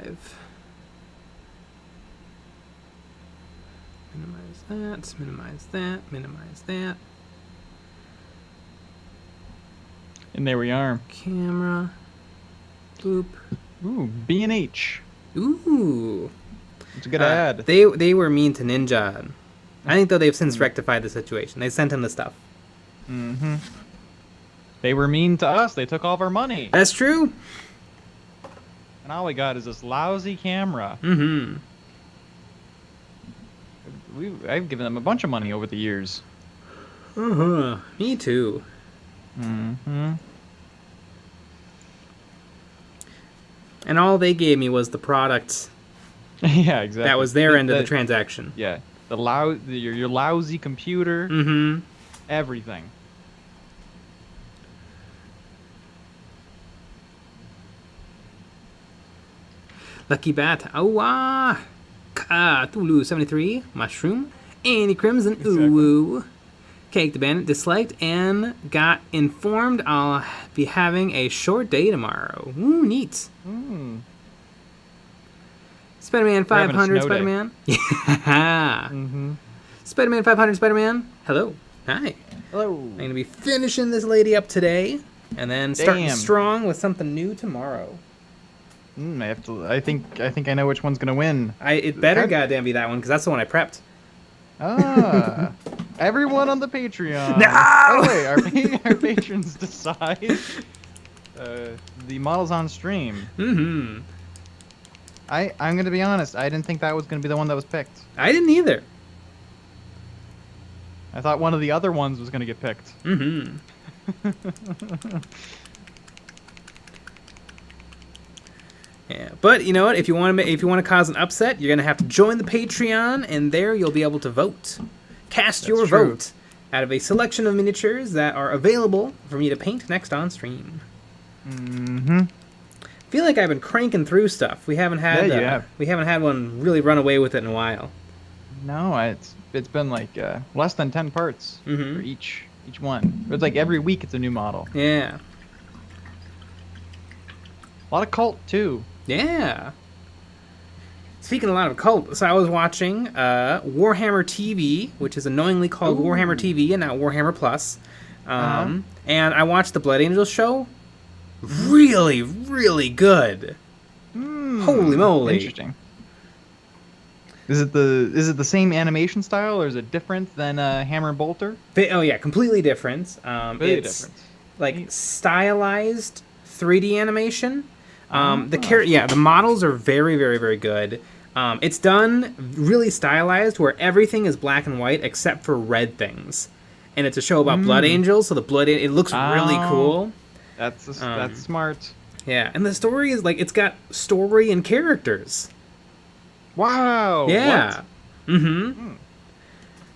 5. Minimize that, minimize that, minimize that. And there we are. Camera. Boop. Ooh, B&H. Ooh. It's a good ad. They were mean to Ninja. I think, though, they've since rectified the situation. They sent him the stuff. Mm-hmm. They were mean to us. They took all of our money. That's true. And all we got is this lousy camera. Mm-hmm. I've given them a bunch of money over the years. Uh-huh. Me too. Mm-hmm. And all they gave me was the product. Yeah, exactly. That was their end of the transaction. Yeah. Your lousy computer. Mm-hmm. Everything. Lucky Bat. Awa. Cthulhu 73. Mushroom. Annie Crimson. Exactly. Ooh. Cake the Bandit disliked and got informed I'll be having a short day tomorrow. Ooh, neat. Mm. Spider-Man We're having a 500 snow day. Spider-Man. Yeah. Mm-hmm. Spider-Man 500 Spider-Man. Hello. Hi. Hello. I'm going to be finishing this lady up today and then starting Damn. strong with something new tomorrow. I have to. I think I know which one's gonna win. It better goddamn be that one because that's the one I prepped. Ah, everyone on the Patreon. No! Oh, wait, our patrons decide the models on stream. Mm-hmm. I'm gonna be honest. I didn't think that was gonna be the one that was picked. I didn't either. I thought one of the other ones was gonna get picked. Mm-hmm. Yeah, but you know what? If you want to cause an upset, you're gonna have to join the Patreon, and there you'll be able to vote. Cast your true. vote out of a selection of miniatures that are available for me to paint next on stream. Mm-hmm. I feel like I've been cranking through stuff. We haven't had we haven't had one really run away with it in a while. No, it's been like less than 10 parts Mhm. for each one. It's like every week it's a new model. Yeah. A lot of cult too. Yeah. Speaking a lot of cult, so I was watching Warhammer TV, which is annoyingly called Ooh. Warhammer TV and not Warhammer Plus. Uh-huh. And I watched the Blood Angels show. Really, really good. Holy moly. Interesting. Is it the same animation style or is it different than Hammer and Bolter? Oh yeah, completely different. Completely It's different. like stylized 3D animation. The models are very, very, very good. It's done really stylized where everything is black and white except for red things. And it's a show about blood angels, so it looks really cool. That's smart. Yeah, and the story is like it's got story and characters. Wow. Yeah. What? Mm-hmm.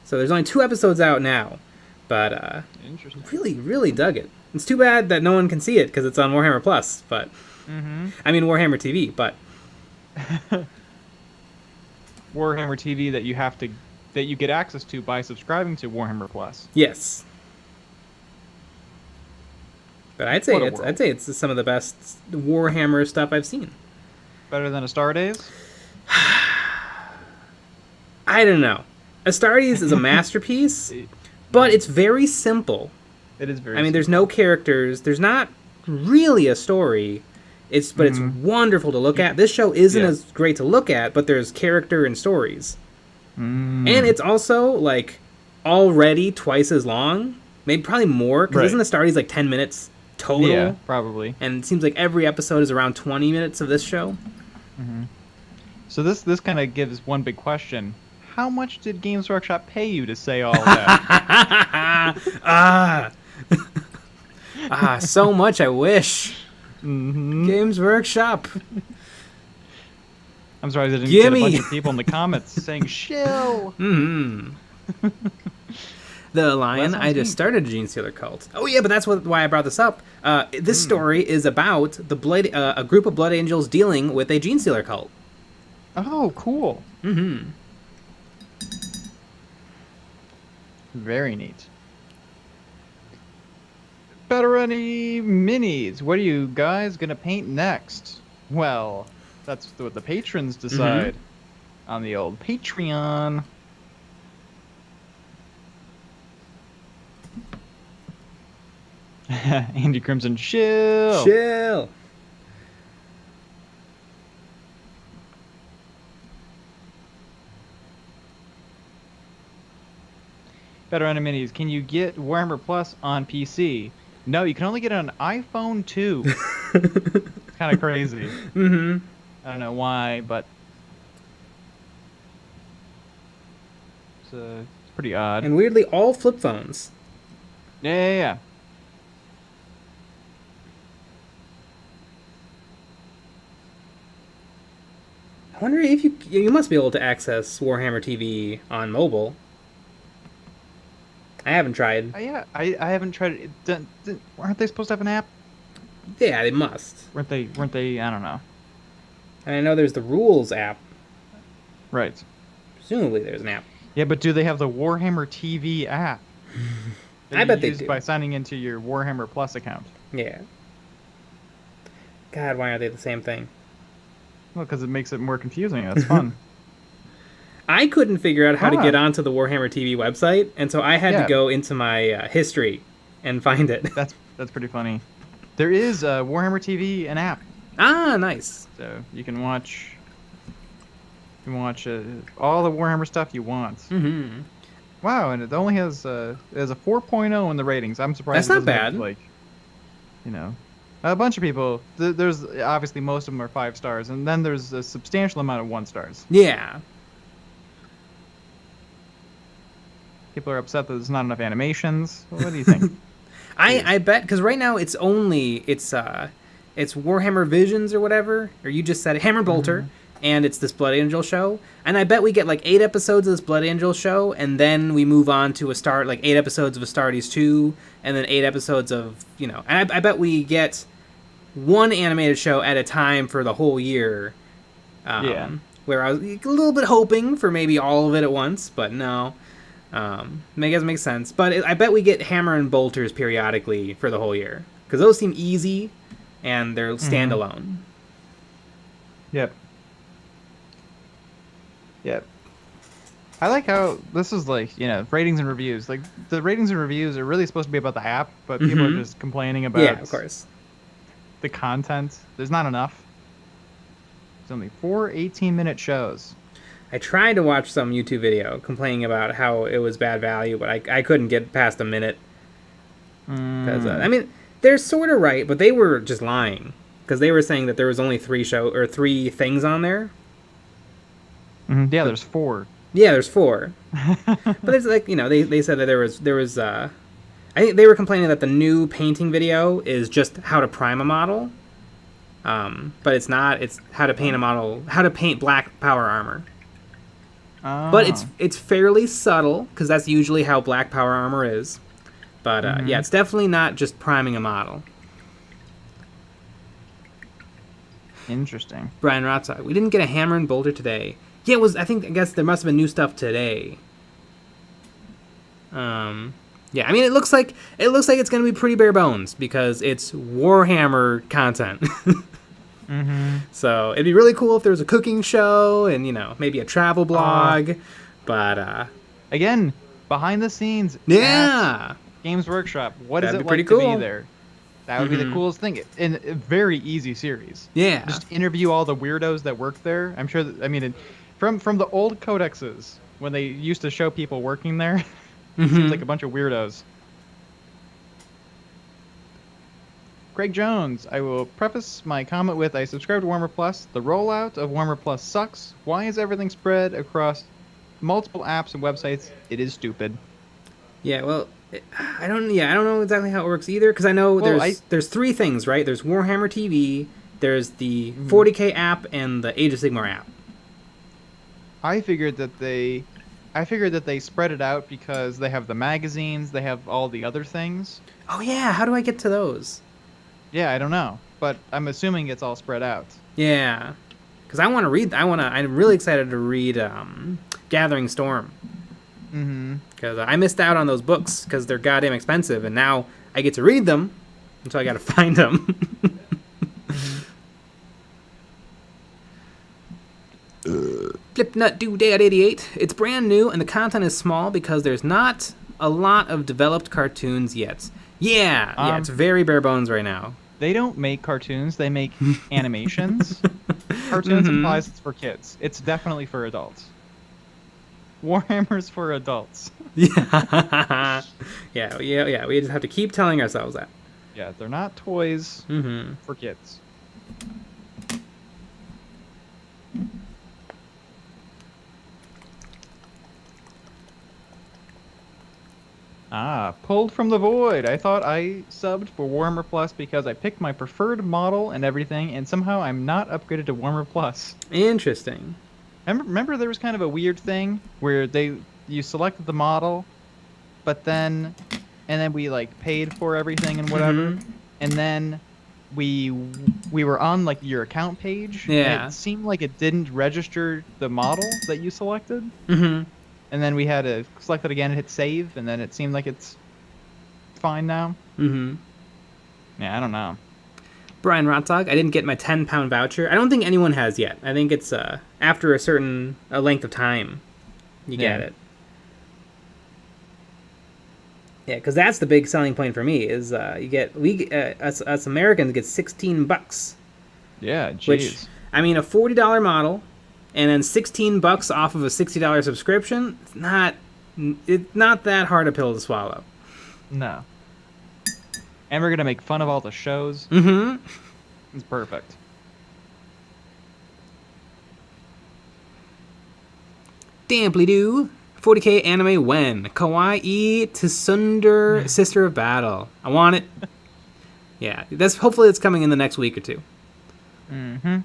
So there's only 2 episodes out now, but Interesting. really, really dug it. It's too bad that no one can see it because it's on Warhammer Plus, but I mean Warhammer TV, but Warhammer TV that you get access to by subscribing to Warhammer Plus. yes. But I'd say What a it's world. some of the best Warhammer stuff I've seen. Better than Astartes? I don't know. Astartes is a masterpiece, but it's very simple. It is very. I mean, there's no characters. There's not really a story. It's wonderful to look at. This show isn't as great to look at, but there's character and stories. And it's also like already twice as long, maybe probably more. Because isn't Astartes like 10 minutes total? Yeah, probably. And it seems like every episode is around 20 minutes of this show. So this kind of gives one big question. How much did Games Workshop pay you to say all that? So much I wish. Games Workshop. I'm sorry I didn't get a Gimme. bunch of people in the comments saying shill. The Lion, sounds I just neat. started a Genestealer cult. Oh yeah, but that's why I brought this up. This story is about a group of Blood Angels dealing with a Genestealer cult. Oh, cool. Very neat. Better any minis. What are you guys gonna paint next? Well, That's what the patrons decide on the old Patreon. Andy Crimson, chill. Chill. Better Minis, can you get Warhammer Plus on PC? No, you can only get it on iPhone 2. It's kind of crazy. Mm-hmm. I don't know why, but it's pretty odd. And weirdly, all flip phones. Yeah. I wonder if you must be able to access Warhammer TV on mobile. I haven't tried. Yeah, I haven't tried it. Aren't they supposed to have an app? Yeah, they must. Weren't they? I don't know. And I know there's the Rules app. Right. Presumably there's an app. Yeah, but do they have the Warhammer TV app? I bet they do. By signing into your Warhammer Plus account. Yeah. God, why aren't they the same thing? Well, because it makes it more confusing. That's fun. I couldn't figure out how to get onto the Warhammer TV website, and so I had to go into my history and find it. That's pretty funny. There is Warhammer TV, an app. Ah, nice. So you can watch all the Warhammer stuff you want. Mm-hmm. Wow, and it only has a 4.0 in the ratings. I'm surprised. That's not bad. A bunch of people. There's obviously most of them are 5 stars, and then there's a substantial amount of 1 stars. Yeah. People are upset that there's not enough animations. What do you think? I bet, because right now it's Warhammer Visions or whatever, or you just said it, Hammer Bolter, and it's this Blood Angel show, and I bet we get like 8 episodes of this Blood Angel show, and then we move on to 8 episodes of Astartes 2, and then 8 episodes of, and I bet we get 1 animated show at a time for the whole year. Where I was a little bit hoping for maybe all of it at once, but no. I guess it makes sense. But I bet we get Hammer and Bolters periodically for the whole year. Because those seem easy, and they're standalone. Yep. I like how this is ratings and reviews. Like, the ratings and reviews are really supposed to be about the app, but people are just complaining about of course. The content. There's not enough. There's only 4 18-minute shows. I tried to watch some YouTube video complaining about how it was bad value, but I couldn't get past a minute. Because they're sort of right, but they were just lying. Because they were saying that there was only 3 things on there. Yeah, there's 4. Yeah, there's 4. But it's like, they said that there was I think they were complaining that the new painting video is just how to prime a model. But it's not. It's how to paint a model, how to paint black power armor. But it's fairly subtle, because that's usually how black power armor is. But yeah, it's definitely not just priming a model. Interesting. Brian Rothside, we didn't get a Hammer and Bolter today. Yeah, I guess there must have been new stuff today. Yeah, it looks like it's going to be pretty bare bones, because it's Warhammer content. So it'd be really cool if there was a cooking show and maybe a travel blog, but again, behind the scenes, at Games Workshop, what is it like cool. to be there? That would be the coolest thing. In a very easy series. Yeah, just interview all the weirdos that work there. I'm sure that, from the old codexes when they used to show people working there, it seems like a bunch of weirdos. Greg Jones, I will preface my comment with, I subscribe to Warhammer Plus. The rollout of Warhammer Plus sucks. Why is everything spread across multiple apps and websites? It is stupid. Yeah, well, I don't know exactly how it works either, because I know there's 3 things, right? There's Warhammer TV, there's the 40k app, and the Age of Sigmar app. I figured that they spread it out because they have the magazines, they have all the other things. Oh yeah, how do I get to those? Yeah, I don't know, but I'm assuming it's all spread out. Yeah, because I want to read. I'm really excited to read Gathering Storm. Because I missed out on those books because they're goddamn expensive, and now I get to read them, and so I got to find them. Flipnut Doodad 88. It's brand new and the content is small because there's not a lot of developed cartoons yet. Yeah, it's very bare bones right now. They don't make cartoons, they make animations. Cartoons implies it's for kids. It's definitely for adults. Warhammer's for adults. Yeah. yeah. We just have to keep telling ourselves that. Yeah, they're not toys for kids. Pulled from the void. I thought I subbed for Warhammer Plus because I picked my preferred model and everything, and somehow I'm not upgraded to Warhammer Plus. Interesting. Remember there was kind of a weird thing where you selected the model, but then we like paid for everything and whatever, and then we were on like your account page. Yeah. And it seemed like it didn't register the model that you selected. And then we had to select it again and hit save, and then it seemed like it's fine now. Yeah, I don't know. Brian Rotzog, I didn't get my 10-pound voucher. I don't think anyone has yet. I think it's after a certain length of time you get it. Yeah, because that's the big selling point for me is us Americans get $16. Yeah, jeez. Which, I mean, a $40 model and then $16 off of a $60 subscription, it's not that hard a pill to swallow. No. And we're going to make fun of all the shows. It's perfect. Damply-doo. 40k anime when? Kawaii Tsundere Sister of Battle. I want it. Yeah, hopefully it's coming in the next week or two. Brian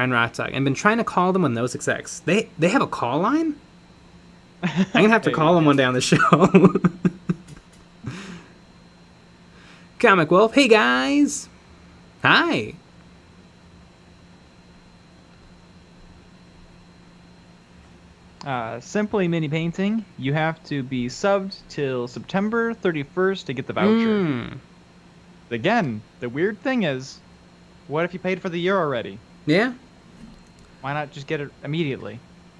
Rotzog. I've been trying to call them with no success. They have a call line? I'm going to have to call them one day on the show. Comic Wolf. Hey, guys. Hi. Simply Mini Painting. You have to be subbed till September 31st to get the voucher. Again, the weird thing is, what if you paid for the year already? Yeah. Why not just get it immediately?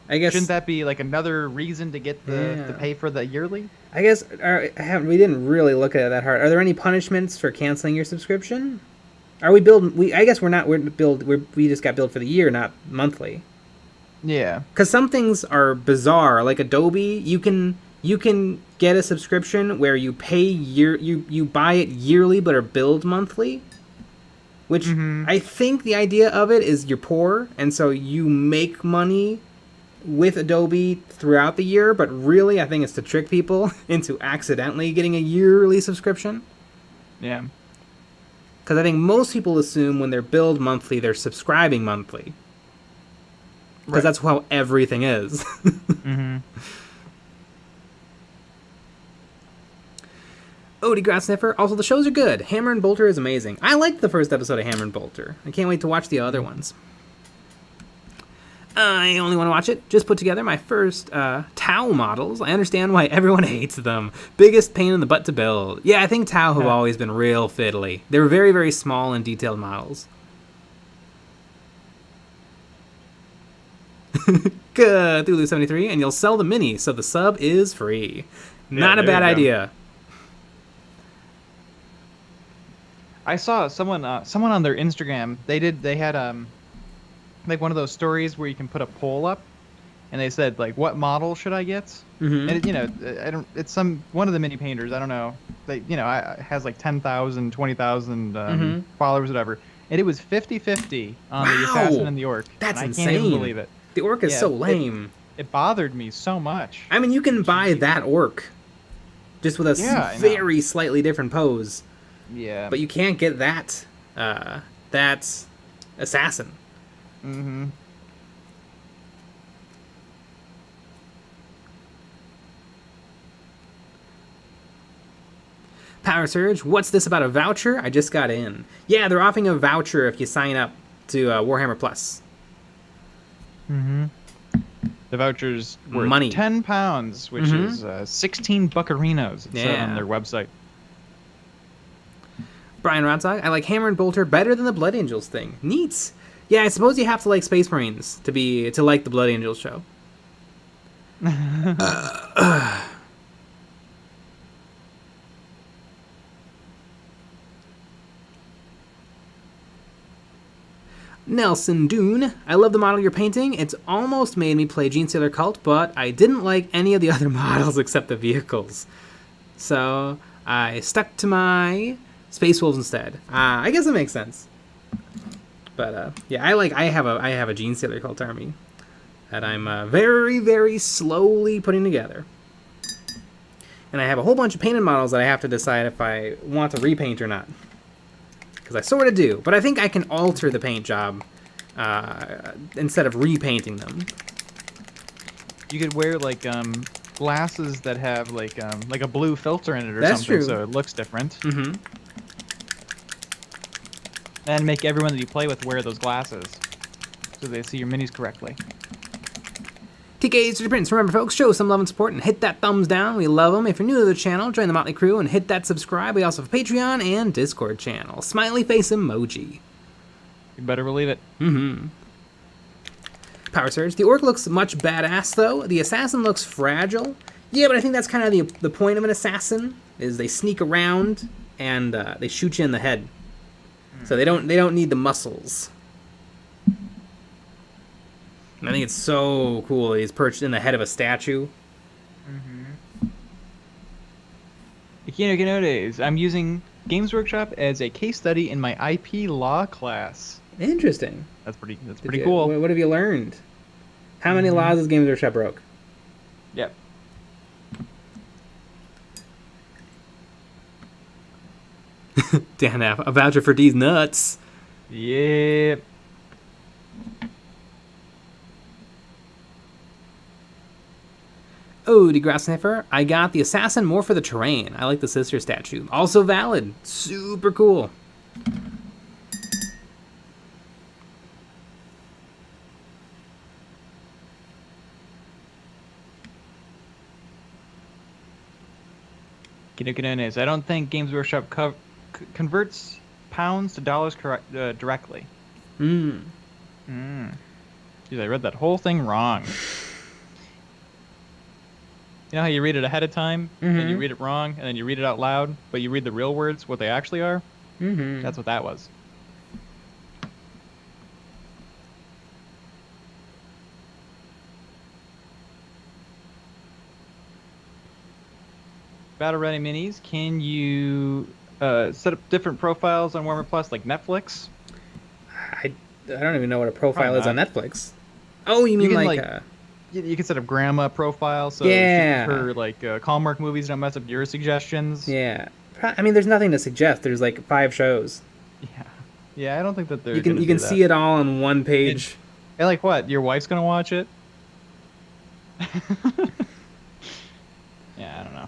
I guess. Shouldn't that be like another reason to get to pay for the yearly? I guess we didn't really look at it that hard. Are there any punishments for canceling your subscription? Are we billed? I guess we're not. We just got billed for the year, not monthly. Yeah. Because some things are bizarre. Like Adobe, you can get a subscription where you pay you buy it yearly but are billed monthly. Which I think the idea of it is you're poor, and so you make money with Adobe throughout the year, but really I think it's to trick people into accidentally getting a yearly subscription. Yeah. Because I think most people assume when they're billed monthly, they're subscribing monthly. Because that's how everything is. Odie Grass Sniffer. Also, the shows are good. Hammer and Bolter is amazing. I liked the first episode of Hammer and Bolter. I can't wait to watch the other ones. I only want to watch it. Just put together my first Tau models. I understand why everyone hates them. Biggest pain in the butt to build. Yeah, I think Tau have always been real fiddly. They were very, very small and detailed models. Cthulhu73, and you'll sell the mini, so the sub is free. Not a bad idea. I saw someone on their Instagram. They had like one of those stories where you can put a poll up, and they said like, what model should I get? And it's one of the mini painters. I don't know. Has like 10,000, 20,000 followers, whatever. And it was 50-50 on the assassin and the orc. That's insane. I can't even believe it. The orc is so lame. It bothered me so much. I mean, you can buy that orc just with a very slightly different pose. Yeah. But you can't get that assassin. Power Surge, what's this about a voucher? I just got in. Yeah, they're offering a voucher if you sign up to Warhammer Plus. The voucher's worth money. £10, which is 16 buccarinos. It said on their website. Brian Rotzog, I like Hammer and Bolter better than the Blood Angels thing. Neat. Yeah, I suppose you have to like Space Marines to like the Blood Angels show. Nelson Dune, I love the model you're painting. It's almost made me play Genestealer Cult, but I didn't like any of the other models except the vehicles. So I stuck to my Space Wolves instead. I guess it makes sense. But yeah, I have a Genestealer Cult army that I'm very, very slowly putting together. And I have a whole bunch of painted models that I have to decide if I want to repaint or not. Because I sort of do, but I think I can alter the paint job instead of repainting them. You could wear like glasses that have like a blue filter in it or That's something, true. so it looks different. Mm-hmm. And make everyone that you play with wear those glasses, so they see your minis correctly. TK's to the Prince. Remember, folks, show some love and support and hit that thumbs down. We love them. If you're new to the channel, join the Motley Crew and hit that subscribe. We also have a Patreon and Discord channel. Smiley face emoji. You better believe it. Mm-hmm. Power Surge. The Orc looks much badass, though. The Assassin looks fragile. Yeah, but I think that's kind of the point of an Assassin, is they sneak around and they shoot you in the head. So they don't need the muscles. And I think it's so cool that he's perched in the head of a statue. Nowadays, I'm using Games Workshop as a case study in my IP law class. Interesting. That's pretty cool. What have you learned? How many laws has Games Workshop broke? Yep. Dan F. A voucher for D's nuts. Yep. Oh, Grass Sniffer. I got the Assassin more for the terrain. I like the sister statue. Also valid. Super cool. I don't think Games Workshop converts pounds to dollars directly. Jeez, I read that whole thing wrong. You know how you read it ahead of time, and you read it wrong, and then you read it out loud, but you read the real words, what they actually are? That's what that was. Battle Ready Minis, can you set up different profiles on Warhammer Plus like Netflix? I don't even know what a profile is on Netflix. Oh, you mean you can set up grandma profiles, so her like Hallmark movies don't mess up your suggestions. Yeah, I mean, there's nothing to suggest. There's like 5 shows. Yeah, I don't think that you can see it all on one page. And like what? Your wife's gonna watch it? Yeah, I don't know.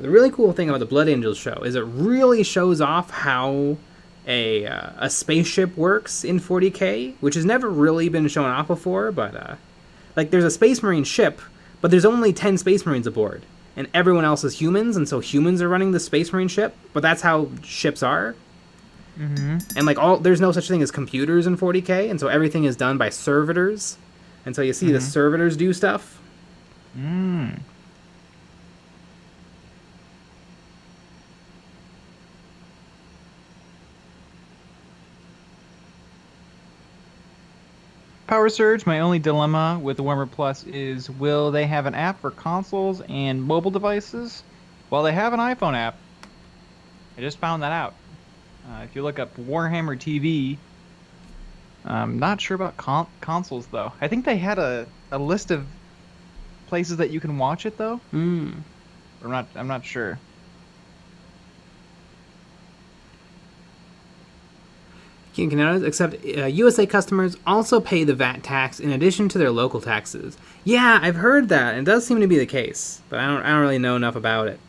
The really cool thing about the Blood Angels show is it really shows off how a spaceship works in 40k, which has never really been shown off before. But like, there's a Space Marine ship, but there's only 10 Space Marines aboard, and everyone else is humans, and so humans are running the Space Marine ship. But that's how ships are. And like there's no such thing as computers in 40k, and so everything is done by servitors, and so you see the servitors do stuff. Power Surge, my only dilemma with the Warhammer Plus is, will they have an app for consoles and mobile devices? Well, they have an iPhone app. I just found that out. If you look up Warhammer TV, I'm not sure about consoles, though. I think they had a list of places that you can watch it, though. I'm not sure. Except USA customers also pay the VAT tax in addition to their local taxes. Yeah, I've heard that, and it does seem to be the case, but I don't really know enough about it.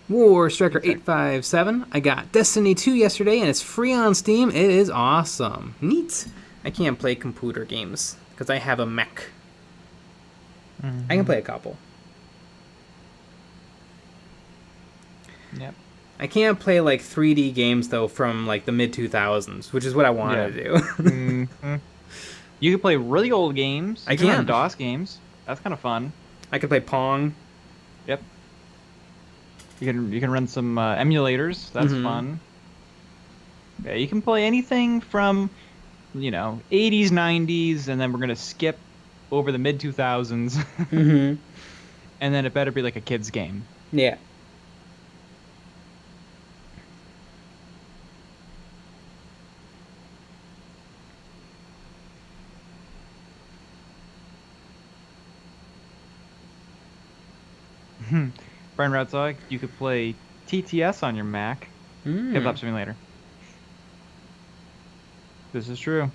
War Striker 857. I got Destiny 2 yesterday, and it's free on Steam. It is awesome. Neat. I can't play computer games because I have a mech. I can play a couple. Yep. I can't play like 3D games though from like the mid 2000s, which is what I wanted to do. Mm-hmm. You can play really old games. I can run DOS games. That's kind of fun. I can play Pong. Yep. You can run some emulators. That's fun. Yeah, you can play anything from, 80s, 90s, and then we're gonna skip over the mid 2000s. And then it better be like a kid's game. Yeah. Brian Radzog, you could play TTS on your Mac. Tabletop Simulator. This is true.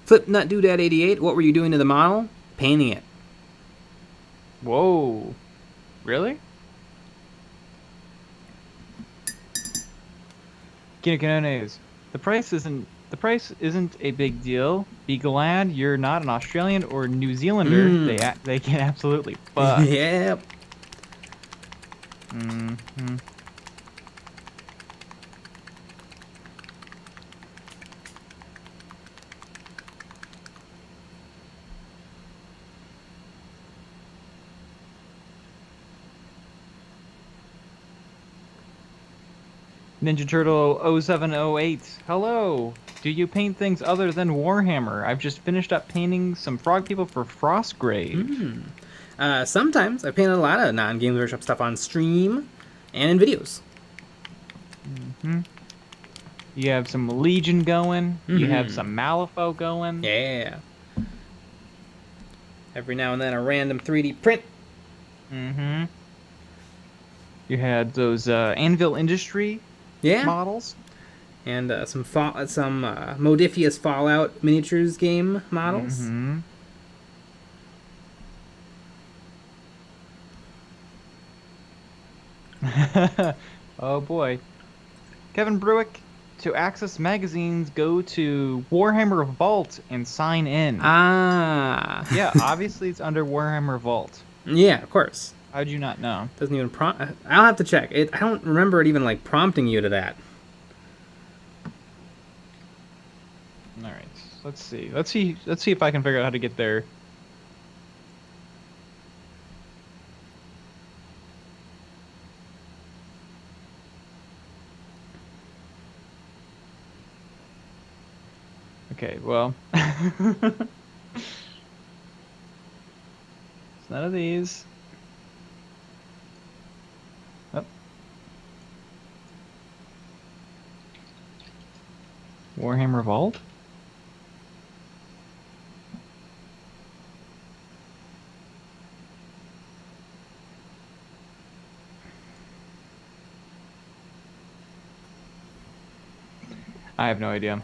Flipnut Doodad 88. What were you doing to the model? Painting it. Whoa. Really? Kinokinones. The price isn't a big deal. Be glad you're not an Australian or New Zealander. They can absolutely fuck. Yep. Ninja Turtle 0708. Hello. Do you paint things other than Warhammer? I've just finished up painting some frog people for Frostgrave. Sometimes I painted a lot of non-Games Workshop stuff on stream and in videos. You have some Legion going. You have some Malifaux going. Yeah. Every now and then a random 3D print. You had those Anvil Industry models. And some Modifius Fallout miniatures game models. Oh boy. Kevin Bruick, to access magazines, go to Warhammer Vault and sign in. Yeah, obviously it's under Warhammer Vault. Yeah, of course. How'd you not know? Doesn't even prompt. I'll have to check. I don't remember it even like prompting you to that. All right, let's see. Let's see if I can figure out how to get there. Okay, well, it's none of these. Oh. Warhammer Vault? I have no idea.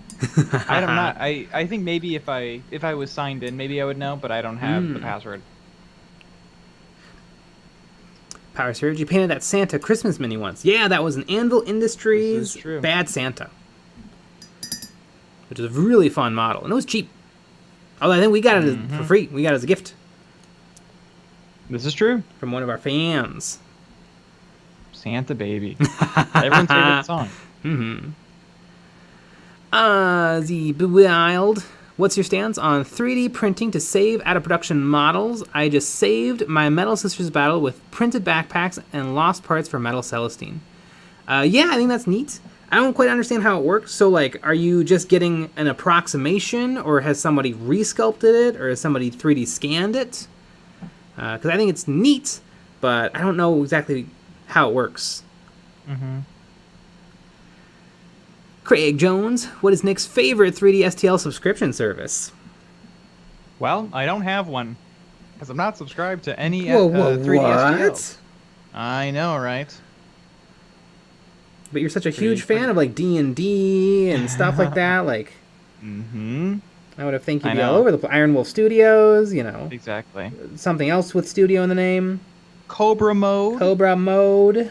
I think maybe if I was signed in, maybe I would know, but I don't have the password. Power Surge, you painted that Santa Christmas mini once. Yeah, that was an Anvil Industries Bad Santa. Which is a really fun model. And it was cheap. Although I think we got it for free. We got it as a gift. This is true. From one of our fans. Santa Baby. Everyone's favorite song. The Bewild. What's your stance on 3D printing to save out of production models? I just saved my Metal Sisters battle with printed backpacks and lost parts for Metal Celestine. Yeah, I think that's neat. I don't quite understand how it works. So, like, are you just getting an approximation, or has somebody resculpted it, or has somebody 3D scanned it? Because I think it's neat, but I don't know exactly how it works. Craig Jones, what is Nick's favorite 3D STL subscription service? Well, I don't have one, because I'm not subscribed to any 3D STLs. I know, right? But you're such a huge fan of like D&D and stuff like that, like. I would have think you'd I be all know. over the place. Iron Wolf Studios, Exactly. something else with studio in the name. Cobra mode. Cobra Mode.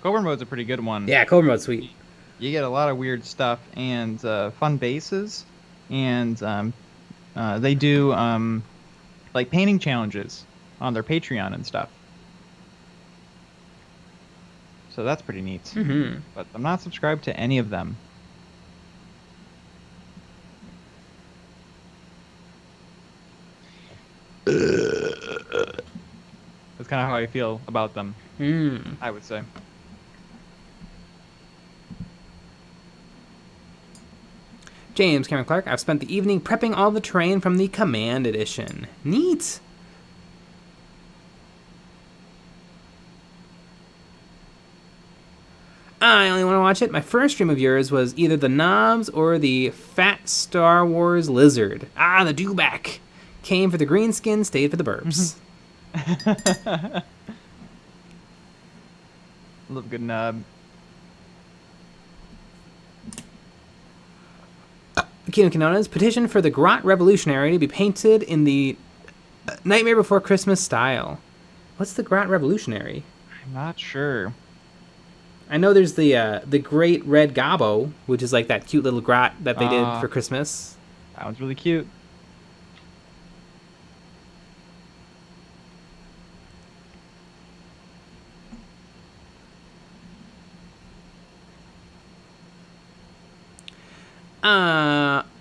Cobra mode's a pretty good one. Yeah, Cobra Mode's sweet. You get a lot of weird stuff and fun bases, and they do like painting challenges on their Patreon and stuff. So that's pretty neat. Mm-hmm. But I'm not subscribed to any of them. That's kind of how I feel about them, I would say. James Cameron Clark, I've spent the evening prepping all the terrain from the Command Edition. Neat. I only want to watch it. My first stream of yours was either the Knobs or the Fat Star Wars Lizard. Ah, the dewback. Came for the green skin, stayed for the burps. Love a good nub. Kino Kinona's petition for the Grot Revolutionary to be painted in the Nightmare Before Christmas style. What's the Grot Revolutionary? I'm not sure. I know there's the Great Red Gobbo, which is like that cute little grot that they did for Christmas. That one's really cute.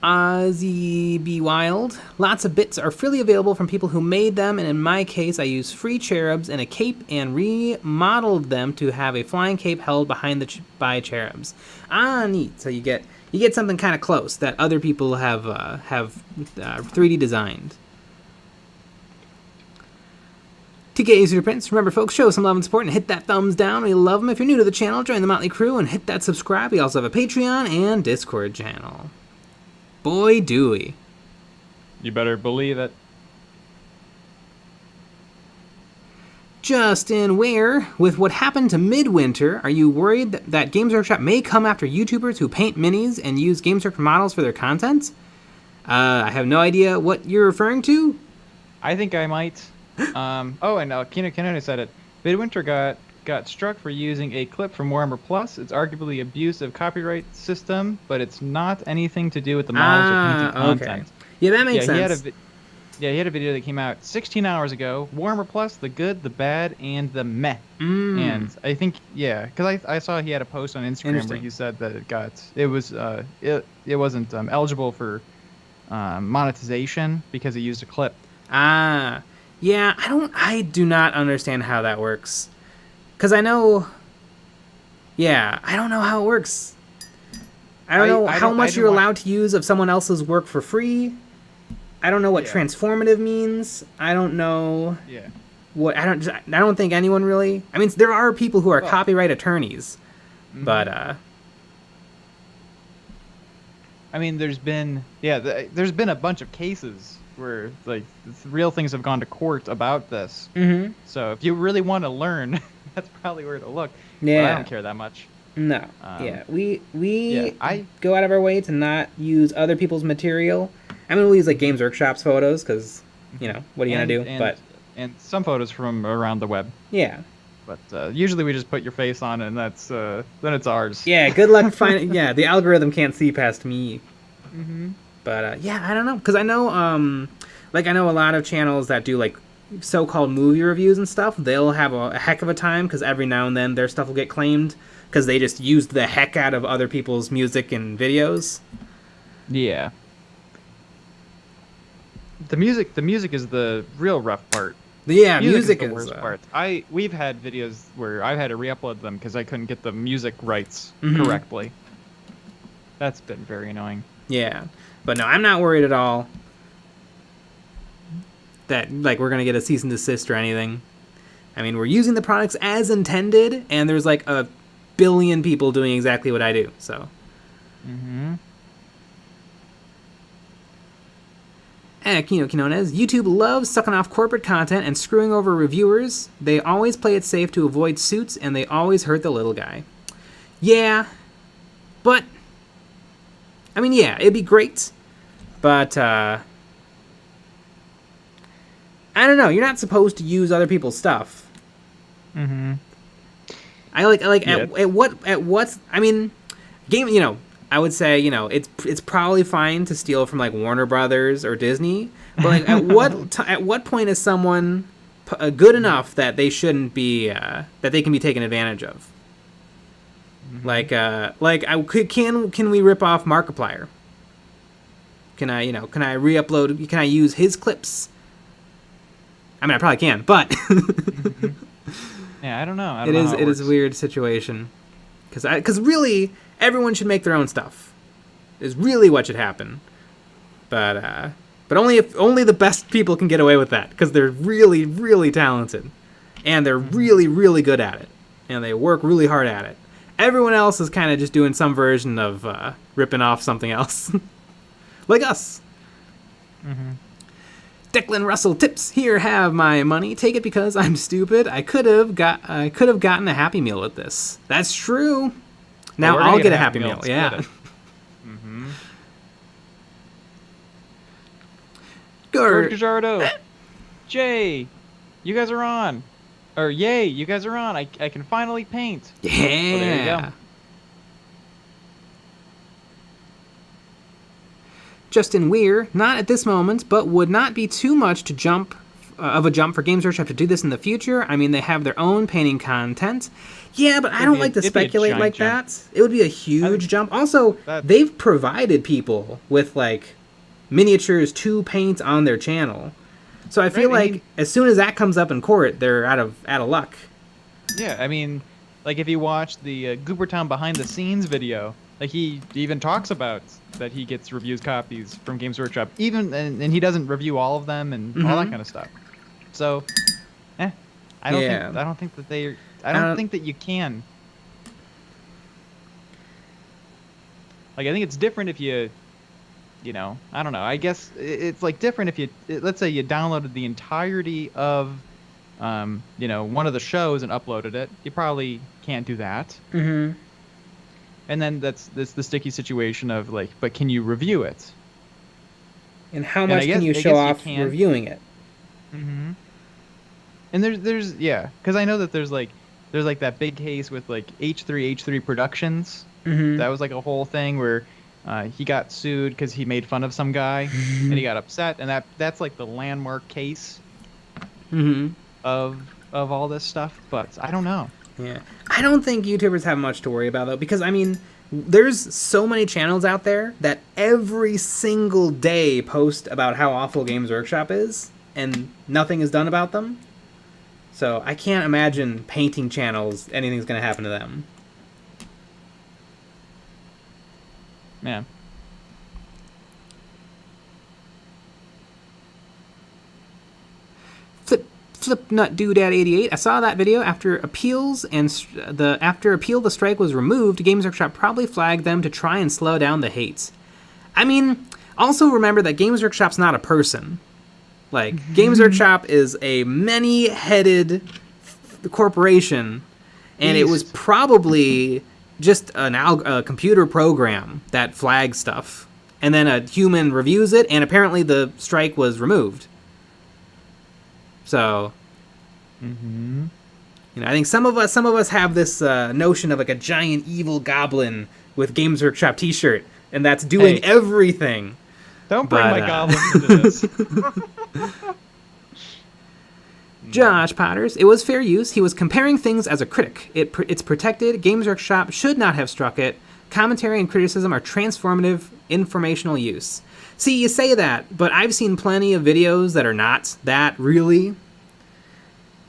Ozzy B. Wild. Lots of bits are freely available from people who made them, and in my case, I used free cherubs and a cape and remodeled them to have a flying cape held behind by cherubs. Neat. So you get something kind of close that other people have 3D designed. To get easier prints, remember folks, show some love and support and hit that thumbs down. We love them. If you're new to the channel, join the Motley Crew and hit that subscribe. We also have a Patreon and Discord channel. Boy, do we. You better believe it. Justin Ware, with what happened to Midwinter, are you worried that Games Workshop may come after YouTubers who paint minis and use Games Workshop models for their content? I have no idea what you're referring to. I think I might. And Kino Kanone said it. Midwinter got struck for using a clip from Warhammer Plus. It's arguably abuse of copyright system, but it's not anything to do with the models or painting content. Okay. Yeah, that makes sense. He had a video that came out 16 hours ago. Warhammer Plus, the good, the bad, and the meh. And I think, because I saw he had a post on Instagram where he said that it wasn't eligible for monetization because he used a clip. Yeah, I do not understand how that works. Because I know... Yeah, I don't know how it works. I don't know how much you're allowed to use of someone else's work for free. I don't know what transformative means. I don't know... Yeah. I don't think anyone really... I mean, there are people who are copyright attorneys, but... I mean, there's been a bunch of cases where like real things have gone to court about this. Mm-hmm. So if you really want to learn, that's probably where to look. Yeah, but I don't care that much. No. We go out of our way to not use other people's material. I mean, we'll use like Games Workshop's photos because what are you gonna do? And some photos from around the web. Yeah. But usually we just put your face on it, and that's then it's ours. Yeah. Good luck finding. Yeah, the algorithm can't see past me. Mm-hmm. But I don't know, because I know I know a lot of channels that do like so-called movie reviews and stuff. They'll have a heck of a time because every now and then their stuff will get claimed because they just used the heck out of other people's music and videos. Yeah. The music is the real rough part. Yeah, music is the worst part. We've had videos where I've had to re-upload them because I couldn't get the music rights correctly. That's been very annoying. Yeah, but no, I'm not worried at all that like we're gonna get a cease and desist or anything. I mean, we're using the products as intended, and there's like a billion people doing exactly what I do. So. Kino Quinones, YouTube loves sucking off corporate content and screwing over reviewers. They always play it safe to avoid suits, and they always hurt the little guy. Yeah, but I mean, yeah, it'd be great But I don't know. You're not supposed to use other people's stuff. Mm-hmm. At what I mean, game. I would say it's probably fine to steal from like Warner Brothers or Disney, but like at what point is someone good enough that they shouldn't be that they can be taken advantage of? Mm-hmm. Can we rip off Markiplier? Can I re-upload? Can I use his clips? I mean, I probably can, but Mm-hmm. Yeah, I don't know. It is a weird situation because really everyone should make their own stuff. Is really what should happen, but only if the best people can get away with that because they're really really talented and they're really really good at it and they work really hard at it. Everyone else is kind of just doing some version of ripping off something else, like us. Mm-hmm. Declan Russell tips. Here, have my money. Take it because I'm stupid. I could have gotten a Happy Meal with this. That's true. Now I'll get a Happy Meal. Yeah. Mm-hmm. George Gajardo. Jay, you guys are on. Or yay, you guys are on. I can finally paint. Yeah. Well, there you go. Justin Weir, not at this moment, but would not be too much to jump for Games Workshop to do this in the future. I mean, they have their own painting content. Yeah, but I don't like to speculate like that. It would be a huge jump. Also, they've provided people with like miniatures to paint on their channel. So I feel like as soon as that comes up in court, they're out of luck. Yeah, I mean, like if you watch the Goobertown behind the scenes video, like he even talks about that he gets reviews copies from Games Workshop, and he doesn't review all of them and all that kind of stuff. So, I don't think that you can. Like I think it's different if you I don't know. I guess it's like different if let's say you downloaded the entirety of one of the shows and uploaded it. You probably can't do that. Mm-hmm. And then that's the sticky situation of like, but can you review it? And how much can you show off reviewing it? Mm-hmm. And there's because I know that there's like that big case with like H3 Productions. Mm-hmm. That was like a whole thing where he got sued because he made fun of some guy and he got upset, and that's like the landmark case of all this stuff. But I don't know. Yeah, I don't think YouTubers have much to worry about though, because I mean, there's so many channels out there that every single day post about how awful Games Workshop is, and nothing is done about them. So I can't imagine painting channels anything's going to happen to them. Yeah. Flipnut Doodad 88. I saw that video after appeals the strike was removed. Games Workshop probably flagged them to try and slow down the hate. I mean, also remember that Games Workshop's not a person. Like Games Workshop is a many-headed corporation, and it was probably just a computer program that flags stuff, and then a human reviews it, and apparently the strike was removed. So, I think some of us have this notion of like a giant evil goblin with Games Workshop T-shirt, and that's doing everything. Don't bring my goblin into this. Josh Potters, it was fair use. He was comparing things as a critic. It's protected. Games Workshop should not have struck it. Commentary and criticism are transformative, informational use. See, you say that, but I've seen plenty of videos that are not that, really.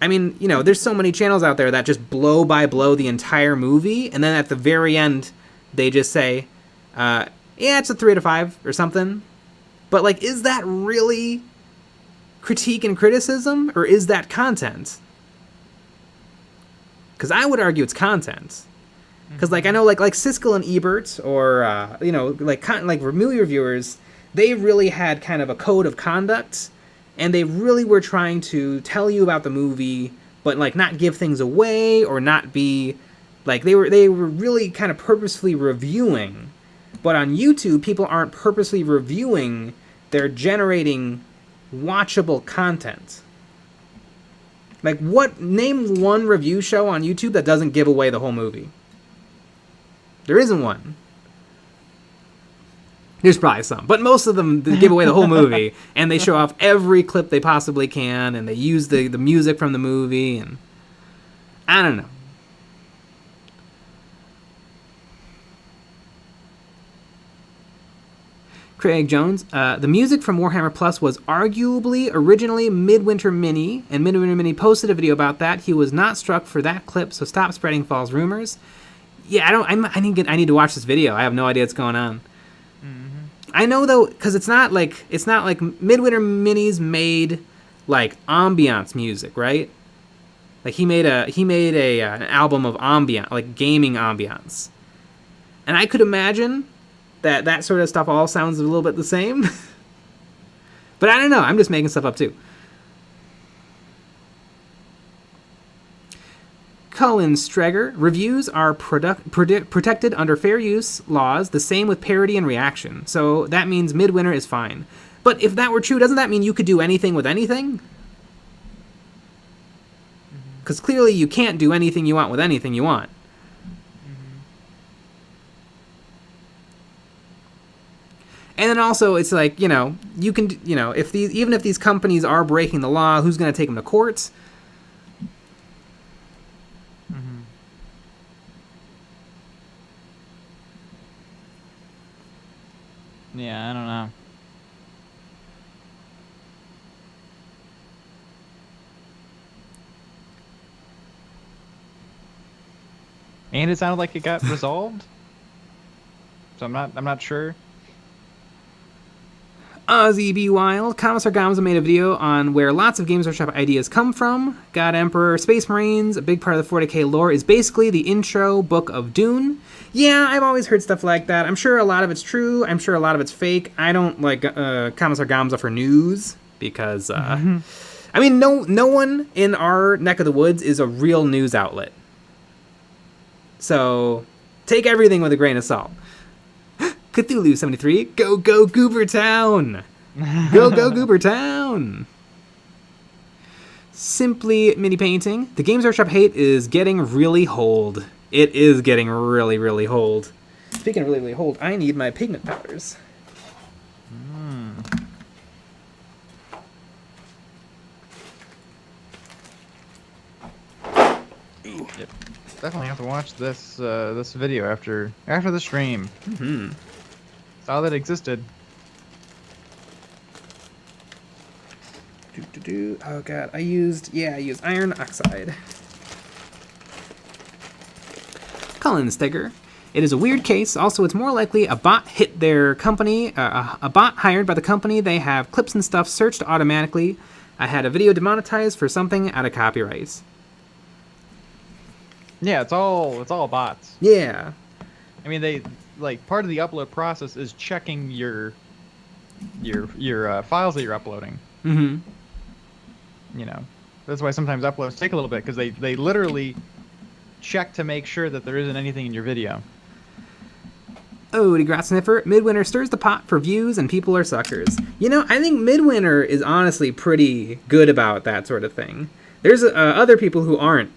I mean, there's so many channels out there that just blow by blow the entire movie, and then at the very end, they just say, yeah, it's a 3 out of 5 or something. But, like, is that really critique and criticism, or is that content? Because I would argue it's content. Because, like, I know, like Siskel and Ebert, or, like movie reviewers, they really had kind of a code of conduct, and they really were trying to tell you about the movie, but, like, not give things away, or not be, like, they were really kind of purposefully reviewing. But on YouTube, people aren't purposely reviewing. They're generating watchable content. Like, name one review show on YouTube that doesn't give away the whole movie. There isn't one. There's probably some, but most of them give away the whole movie, and they show off every clip they possibly can, and they use the music from the movie, and I don't know. Craig Jones, the music from Warhammer Plus was arguably originally Midwinter Mini, and Midwinter Mini posted a video about that. He was not struck for that clip, so stop spreading false rumors. Yeah, I need to watch this video. I have no idea what's going on. I know though, because it's not like Midwinter Minis made like ambiance music, right? Like he made an album of ambiance, like gaming ambiance, and I could imagine that sort of stuff all sounds a little bit the same. But I don't know. I'm just making stuff up too. Cullen Streger, reviews are protected under fair use laws, the same with parody and reaction. So that means Midwinter is fine. But if that were true, doesn't that mean you could do anything with anything? Because clearly you can't do anything you want with anything you want. And then also, it's like, you can, even if these companies are breaking the law, who's going to take them to court? Yeah, I don't know. And it sounded like it got resolved. So I'm not sure. Ozzy B. Wild, Commissar Gamza made a video on where lots of Games Workshop ideas come from. God Emperor, Space Marines, a big part of the 40k lore is basically the intro book of Dune. Yeah, I've always heard stuff like that. I'm sure a lot of it's true. I'm sure a lot of it's fake. I don't like Commissar Gamza for news because, I mean, no one in our neck of the woods is a real news outlet. So take everything with a grain of salt. Cthulhu 73, go Goober Town! Go Goober Town! Simply Mini Painting. The Games Workshop hate is getting really hold. It is getting really, really hold. Speaking of really, really hold, I need my pigment powders. Yep. Definitely have to watch this this video after the stream. Saw that existed. Oh god, I used iron oxide. Cullen Steger. It is a weird case. Also, it's more likely a bot hit their company, a bot hired by the company. They have clips and stuff searched automatically. I had a video demonetized for something out of copyright. Yeah, it's all bots. Yeah. I mean, they part of the upload process is checking your files that you're uploading. That's why sometimes uploads take a little bit because they literally check to make sure that there isn't anything in your video. Oh, Sniffer, Midwinter stirs the pot for views and people are suckers. I think Midwinter is honestly pretty good about that sort of thing. There's other people who aren't.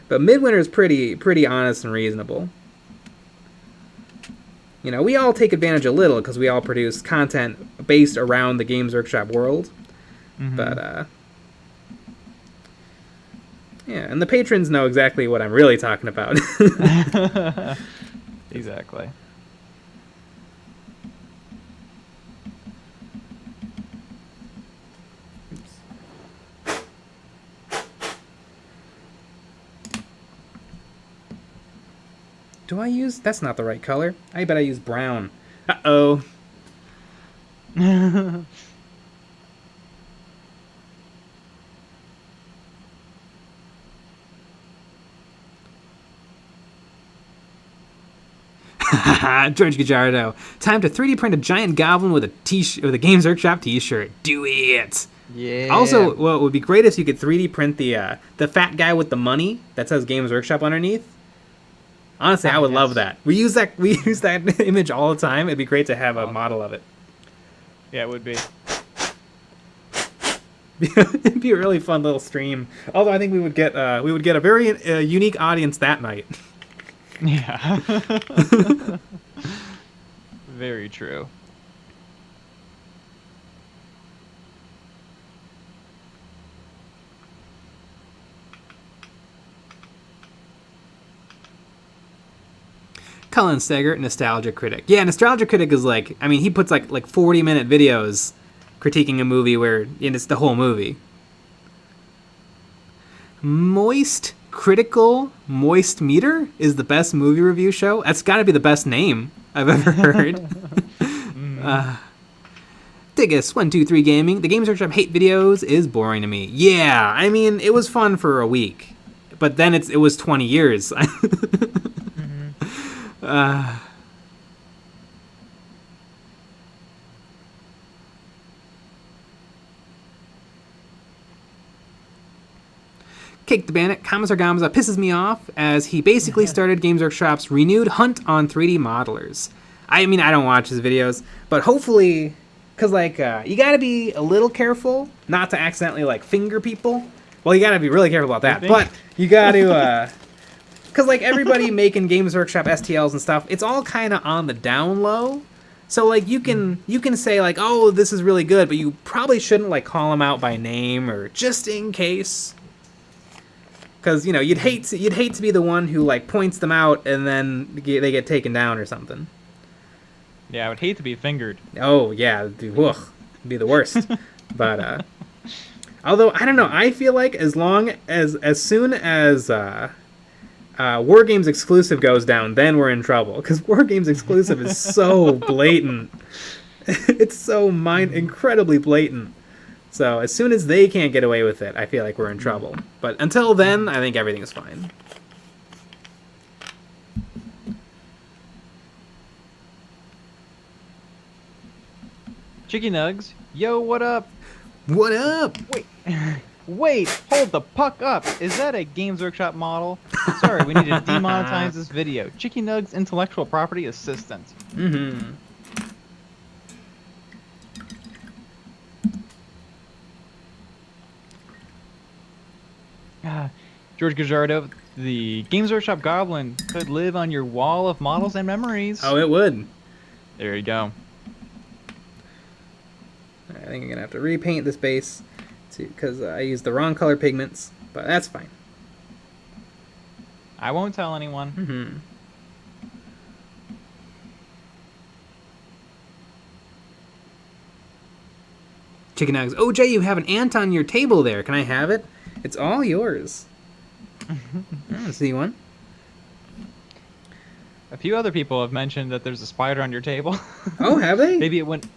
But Midwinter is pretty honest and reasonable. We all take advantage a little because we all produce content based around the Games Workshop world. But, yeah, and the patrons know exactly what I'm really talking about. Exactly. Do I use... That's not the right color. I bet I use brown. Uh-oh. George Gajardo. Time to 3D print a giant goblin with a Games Workshop t-shirt. Do it! Yeah. Also, what would be great is you could 3D print the fat guy with the money that says Games Workshop underneath. Honestly, I would love yes. that. We use that image all the time. It'd be great to have a model of it. Yeah, it would be. It'd be a really fun little stream. Although I think we would get a very unique audience that night. Yeah. Very true. Cullen Stegert, Nostalgia Critic. Yeah, Nostalgia Critic is like, I mean, he puts like 40-minute videos critiquing a movie where it's the whole movie. Moist Critical Moist Meter is the best movie review show. That's got to be the best name I've ever heard. Diggus123 Gaming. The Games Workshop hate videos is boring to me. Yeah, I mean, it was fun for a week, but then it was 20 years. Cake the Bandit, Kamazar Gamza pisses me off as he basically started Games Workshop's renewed hunt on 3D modelers. I mean, I don't watch his videos, but hopefully, because, you gotta be a little careful not to accidentally, finger people. Well, you gotta be really careful about that, but you gotta, because, everybody making Games Workshop STLs and stuff, it's all kind of on the down low. So, you can say, oh, this is really good, but you probably shouldn't, call them out by name or just in case. Because, you'd hate to be the one who, points them out and then they get taken down or something. Yeah, I would hate to be fingered. Oh, yeah. It'd be the worst. But, although, I don't know. I feel like as soon as War Games Exclusive goes down, then we're in trouble. Because War Games Exclusive is so blatant. It's so incredibly blatant. So as soon as they can't get away with it, I feel like we're in trouble. But until then, I think everything is fine. Chicky Nugs, yo, what up? What up? Wait, hold the puck up. Is that a Games Workshop model? Sorry, we need to demonetize this video. Chicky Nugs intellectual property assistant. Mm-hmm. George Gajardo, the Games Workshop Goblin could live on your wall of models and memories. Oh, it would. There you go. I think I'm going to have to repaint this base because I used the wrong color pigments, but that's fine. I won't tell anyone. Mm-hmm. Chicken nuggets. Oh, Jay, you have an ant on your table there. Can I have it? It's all yours. I don't see one. A few other people have mentioned that there's a spider on your table. Oh, have they? Maybe it went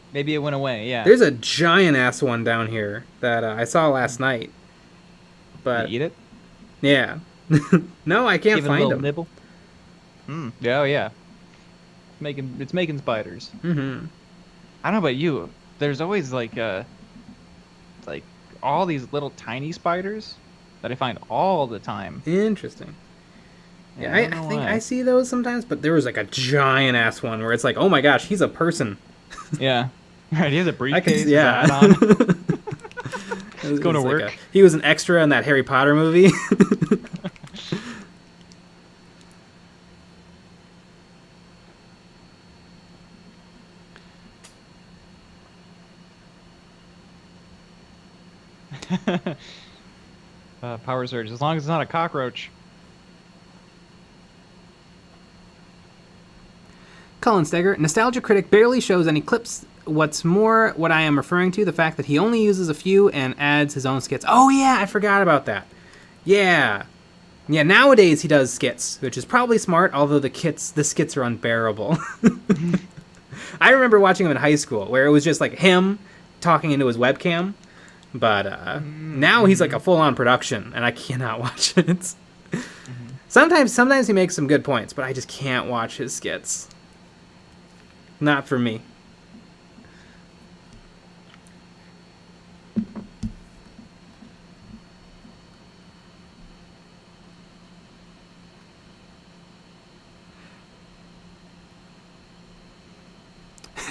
away. Yeah. There's a giant ass one down here that I saw last night. But you eat it? Yeah. No, I can't Give it find a little them. nibble. Yeah, oh yeah. It's making spiders. Mm-hmm. I don't know about you. There's always like all these little tiny spiders that I find all the time. Interesting. Yeah, I I think I see those sometimes, but there was a giant ass one where it's like, oh my gosh, he's a person. Yeah. Right, he has a briefcase. Yeah. On. He's going to work. He was an extra in that Harry Potter movie. Power surge, as long as it's not a cockroach. Cullen Steger, Nostalgia Critic barely shows any clips. What's more, what I am referring to, the fact that he only uses a few and adds his own skits. Oh yeah, I forgot about that. Yeah. Yeah, nowadays he does skits, which is probably smart, although the skits are unbearable. I remember watching him in high school, where it was just like him talking into his webcam. But now he's like a full-on production, and I cannot watch it. Sometimes he makes some good points, but I just can't watch his skits. Not for me.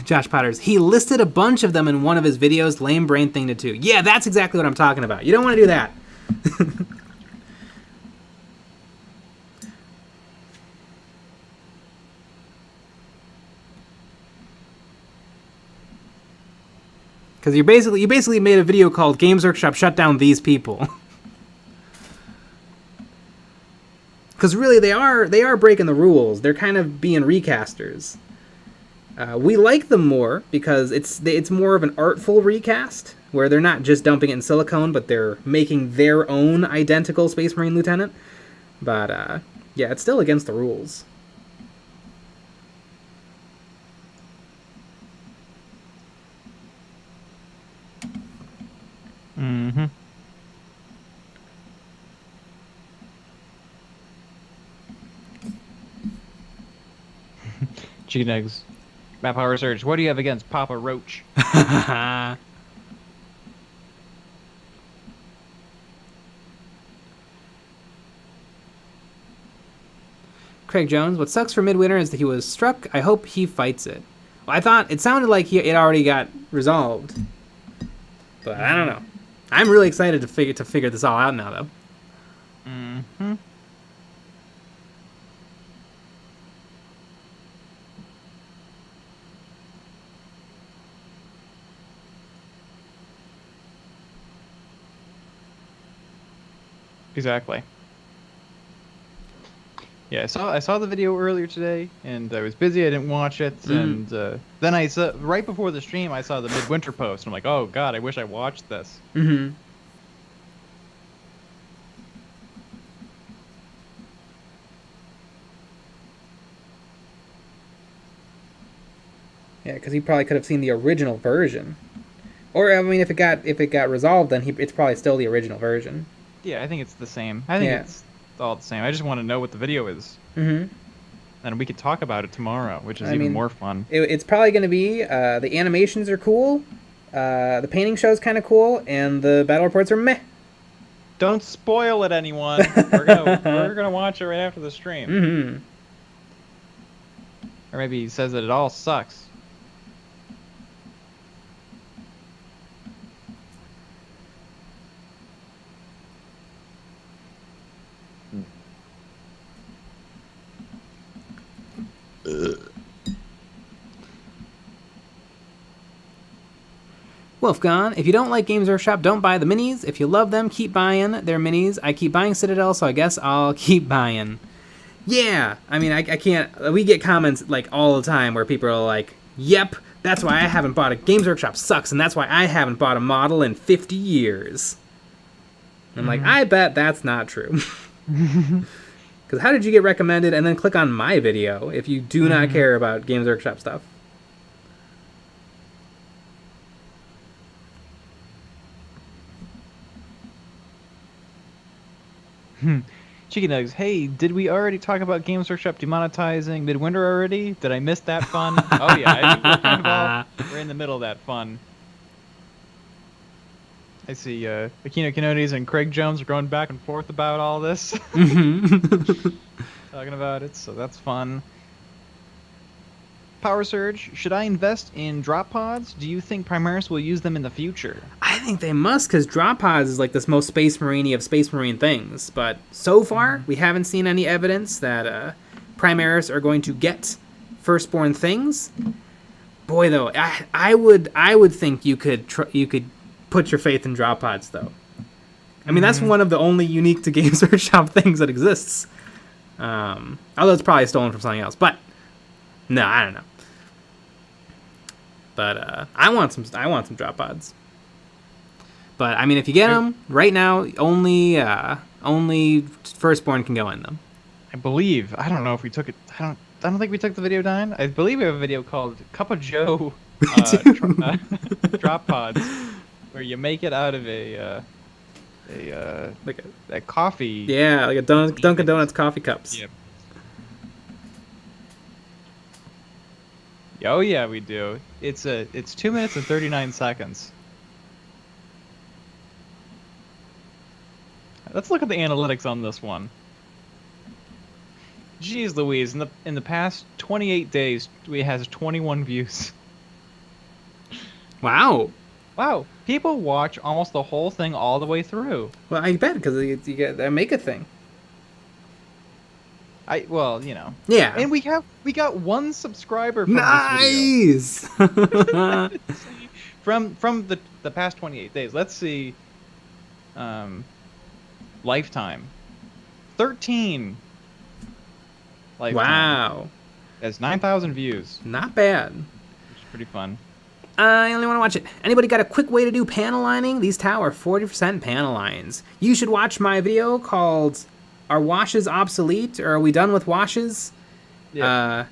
Josh Potters. He listed a bunch of them in one of his videos. Lame brain thing to do. Yeah, that's exactly what I'm talking about. You don't want to do that. Because you basically made a video called Games Workshop Shut Down These People. Because really, they are breaking the rules. They're kind of being recasters. We like them more because it's more of an artful recast, where they're not just dumping it in silicone, but they're making their own identical Space Marine Lieutenant. But yeah, it's still against the rules. Mm-hmm. Chicken eggs. Map Power Research. What do you have against Papa Roach? Craig Jones. What sucks for Midwinter is that he was struck. I hope he fights it. Well, I thought it sounded like it already got resolved, but I don't know. I'm really excited to figure this all out now, though. Mm-hmm. Exactly. Yeah, I saw the video earlier today, and I was busy. I didn't watch it, and then I saw right before the stream. I saw the Midwinter post, and I'm like, "Oh God, I wish I watched this." Mm-hmm. Yeah, because he probably could have seen the original version, or I mean, if it got resolved, then it's probably still the original version. Yeah, I think it's the same. I think it's all the same. I just want to know what the video is. Mm-hmm. And we could talk about it tomorrow, which is even more fun. It's probably going to be the animations are cool, the painting show's kind of cool, and the battle reports are meh. Don't spoil it, anyone. we're gonna watch it right after the stream. Mm-hmm. Or maybe he says that it all sucks. Wolfgon, if you don't like Games Workshop, don't buy the minis. If you love them, keep buying their minis. I keep buying Citadel, so I guess I'll keep buying. Yeah, I mean, I can't... We get comments, like, all the time where people are like, yep, that's why I haven't bought a... Games Workshop sucks, and that's why I haven't bought a model in 50 years. I'm like, I bet that's not true. Because how did you get recommended and then click on my video if you do not care about Games Workshop stuff? Chicken Eggs, hey, did we already talk about Games Workshop demonetizing Midwinter already? Did I miss that fun? Oh yeah, I think we're in the middle of that fun. I see Aquino Kenodes and Craig Jones are going back and forth about all this. Talking about it, so that's fun. Power Surge, should I invest in drop pods? Do you think Primaris will use them in the future? I think they must, because drop pods is like this most Space Marine-y of Space Marine things. But so far, we haven't seen any evidence that Primaris are going to get Firstborn things. Boy, though, I would think you could put your faith in drop pods, though. I mean, that's one of the only unique to Games Workshop things that exists. Although it's probably stolen from something else, but no, I don't know. But I want some drop pods. But I mean, if you get them right now, only Firstborn can go in them. I believe. I don't know if we took it. I don't think we took the video down. I believe we have a video called Cup of Joe drop pods, where you make it out of a coffee. Yeah, like a Dunkin' Donuts coffee cups. Yep. Oh yeah, we do. It's 2 minutes and 39 seconds. Let's look at the analytics on this one. Jeez Louise, in the past 28 days, we has 21 views. Wow. Wow, people watch almost the whole thing all the way through. Well, I bet because you get that make a thing. Well, you know. Yeah. And we got one subscriber from this video. Nice. From the past 28 days. Let's see. Lifetime. 13. Lifetime. Wow. That's 9,000 views. Not bad. Which is pretty fun. I only want to watch it. Anybody got a quick way to do panel lining? These tau are 40% panel lines. You should watch my video called "Are Washes Obsolete?" or "Are We Done with Washes?" Yeah.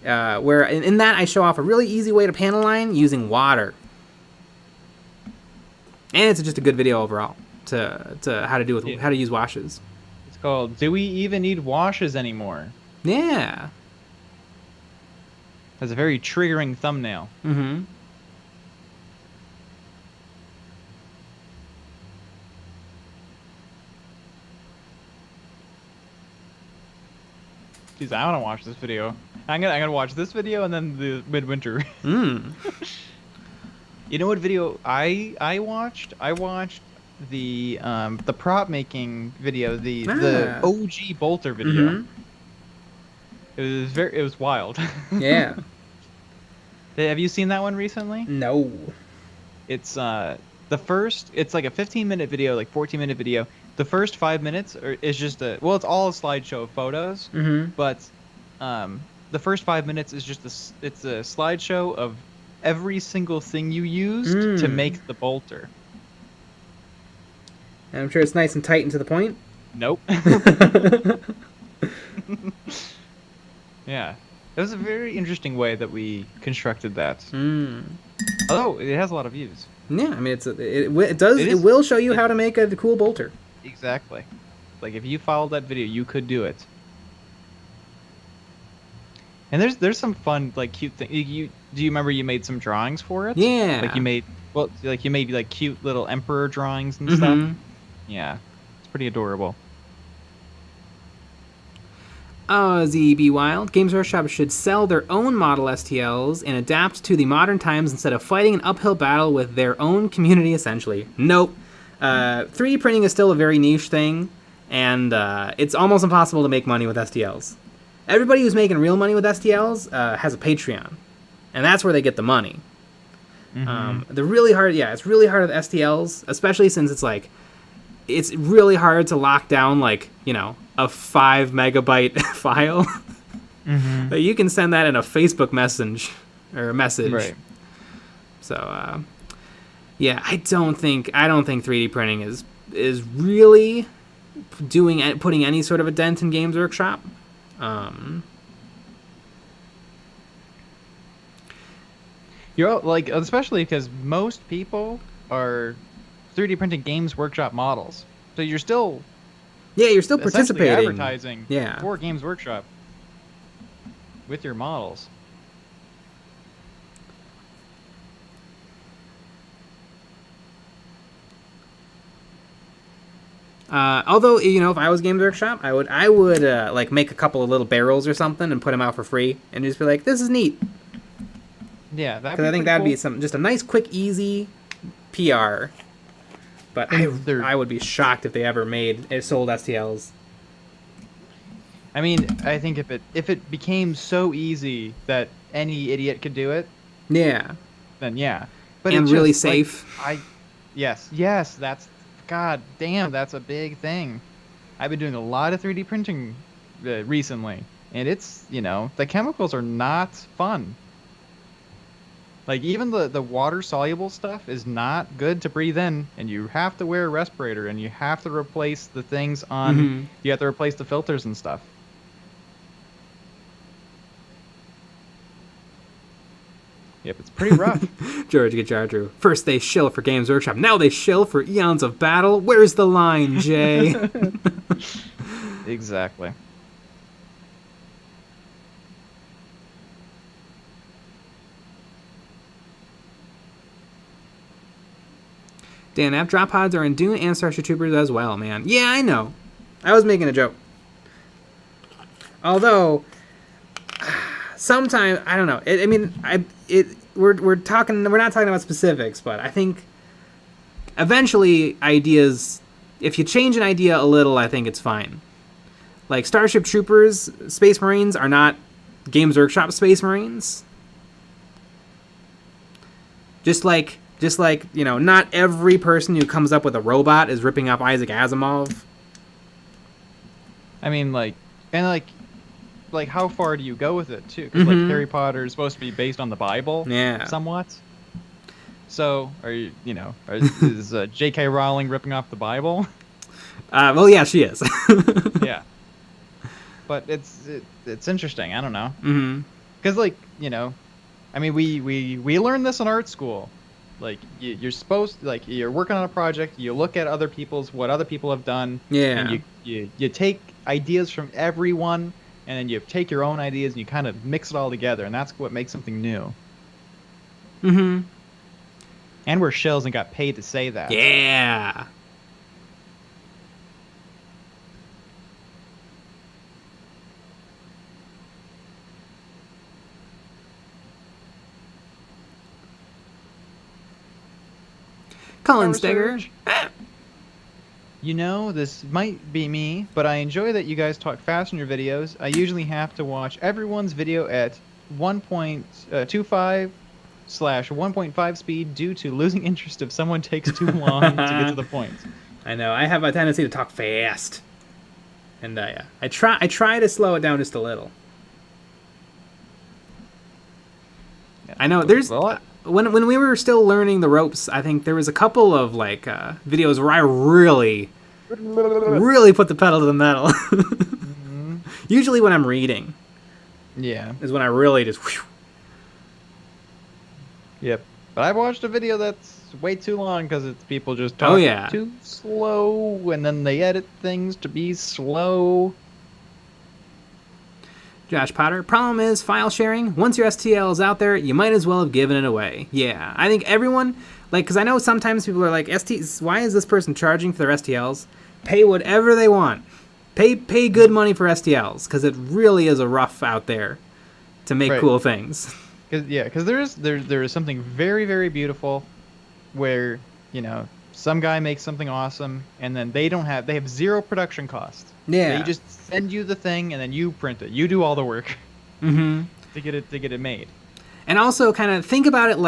Where in that I show off a really easy way to panel line using water. And it's just a good video overall to how to do with how to use washes. It's called "Do We Even Need Washes Anymore?" Yeah. That's a very triggering thumbnail. Mm-hmm. Jeez, I want to watch this video. I'm gonna watch this video and then the midwinter. You know what video I watched? I watched the prop making video, the OG bolter video. It was wild. Yeah. Have you seen that one recently? No. It's it's like a 15-minute video, like 14-minute video. The first 5 minutes is just it's all a slideshow of photos. But the first 5 minutes is just it's a slideshow of every single thing you used to make the bolter. And I'm sure it's nice and tight and to the point. Nope. Yeah. It was a very interesting way that we constructed that. Although it has a lot of views. Yeah, I mean it will show you how to make a cool bolter. Exactly. Like if you followed that video, you could do it. And there's some fun, like, cute thing. Do you remember you made some drawings for it? Yeah. Like you made like cute little emperor drawings and stuff. Yeah, it's pretty adorable. ZB Wild. Games Workshop should sell their own model STLs and adapt to the modern times instead of fighting an uphill battle with their own community, essentially. Nope. 3D printing is still a very niche thing, and it's almost impossible to make money with STLs. Everybody who's making real money with STLs has a Patreon, and that's where they get the money. They're really hard. Yeah, it's really hard with STLs, especially since it's really hard to lock down, like, you know, a 5 megabyte file. You can send that in a Facebook message. Right. So, yeah, I don't think 3D printing is really putting any sort of a dent in Games Workshop. You're like, especially because most people are 3D printing Games Workshop models, so you're still participating, advertising for Games Workshop with your models. Although, you know, if I was Games Workshop, I would like make a couple of little barrels or something and put them out for free and just be like, this is neat. Yeah, because I think that'd be just a nice, quick, easy PR. But I would be shocked if they ever sold STLs. I mean, I think if it became so easy that any idiot could do it, then yeah. But and really safe. Yes, that's, god damn, that's a big thing. I've been doing a lot of 3D printing recently, and it's, you know, the chemicals are not fun. Like, even the water-soluble stuff is not good to breathe in, and you have to wear a respirator, and you have to replace the things on... You have to replace the filters and stuff. Yep, it's pretty rough. George Gajardu. First they shill for Games Workshop, now they shill for Eons of Battle. Where's the line, Jay? Exactly. Dan, app drop pods are in Dune and Starship Troopers as well, man. Yeah, I know. I was making a joke. Although, sometimes, I don't know. we're not talking about specifics, but I think eventually ideas, if you change an idea a little, I think it's fine. Like Starship Troopers, Space Marines are not Games Workshop Space Marines. Just like not every person who comes up with a robot is ripping off Isaac Asimov. I mean, like how far do you go with it too? Because like Harry Potter is supposed to be based on the Bible, somewhat. So is J.K. Rowling ripping off the Bible? Well, yeah, she is. Yeah, but it's interesting. I don't know. Because I mean, we learned this in art school. Like you're supposed to, you're working on a project. You look at what other people have done. Yeah. And you take ideas from everyone, and then you take your own ideas and you kind of mix it all together, and that's what makes something new. And we're shills and got paid to say that. Yeah. Colin Steger. This might be me, but I enjoy that you guys talk fast in your videos. I usually have to watch everyone's video at 1.25/1.5 speed due to losing interest if someone takes too long to get to the point. I know. I have a tendency to talk fast. And I try to slow it down just a little. Yeah. I know there's... When we were still learning the ropes, I think there was a couple of videos where I really put the pedal to the metal. Usually when I'm reading, is when I really just. Whew. Yep, but I watched a video that's way too long because it's people just talking too slow, and then they edit things to be slow. Josh Potter, problem is file sharing. Once your STL is out there, you might as well have given it away. Yeah, I think everyone, because I know sometimes people are like, why is this person charging for their STLs? Pay whatever they want. Pay good money for STLs, because it really is a rough out there to make cool things. Because there is something very, very beautiful where, some guy makes something awesome, and then they have zero production cost. Yeah. They just send you the thing, and then you print it. You do all the work to get it made. And also, kind of think about it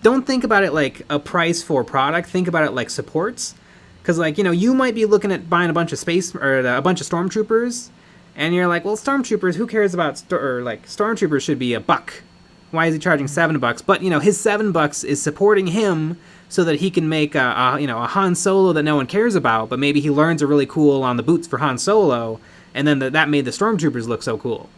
don't think about it like a price for product. Think about it like supports, because you might be looking at buying a bunch of a bunch of stormtroopers, and you're like, well, stormtroopers, who cares about stormtroopers should be $1. Why is he charging $7? But his $7 is supporting him, so that he can make a Han Solo that no one cares about, but maybe he learns a really cool on the boots for Han Solo, and then that made the stormtroopers look so cool.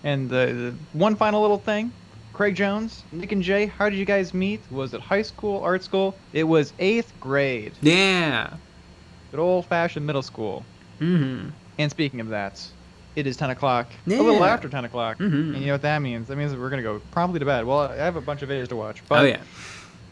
And the one final little thing, Craig Jones, Nick and Jay, how did you guys meet? Was it high school, art school? It was 8th grade. Yeah. Good old-fashioned middle school. And speaking of that, it is 10 o'clock, a little after 10 o'clock, and you know what that means? That means that we're going to go promptly to bed. Well, I have a bunch of videos to watch, but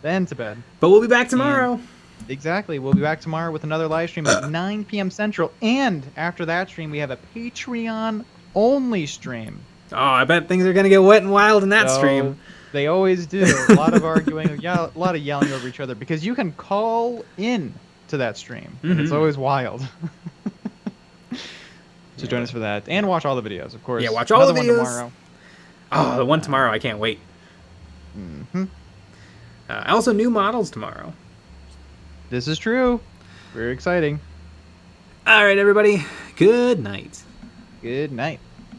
then to bed. But we'll be back tomorrow. Exactly. We'll be back tomorrow with another live stream at 9 p.m. Central, and after that stream, we have a Patreon-only stream. Oh, I bet things are going to get wet and wild in that stream. They always do. A lot of arguing, a lot of yelling over each other, because you can call in to that stream. And it's always wild. So join us for that, and watch all the videos, of course. Yeah, watch all the videos. One tomorrow. Oh, the one tomorrow, I can't wait. Also, new models tomorrow. This is true. Very exciting. All right, everybody. Good night. Good night.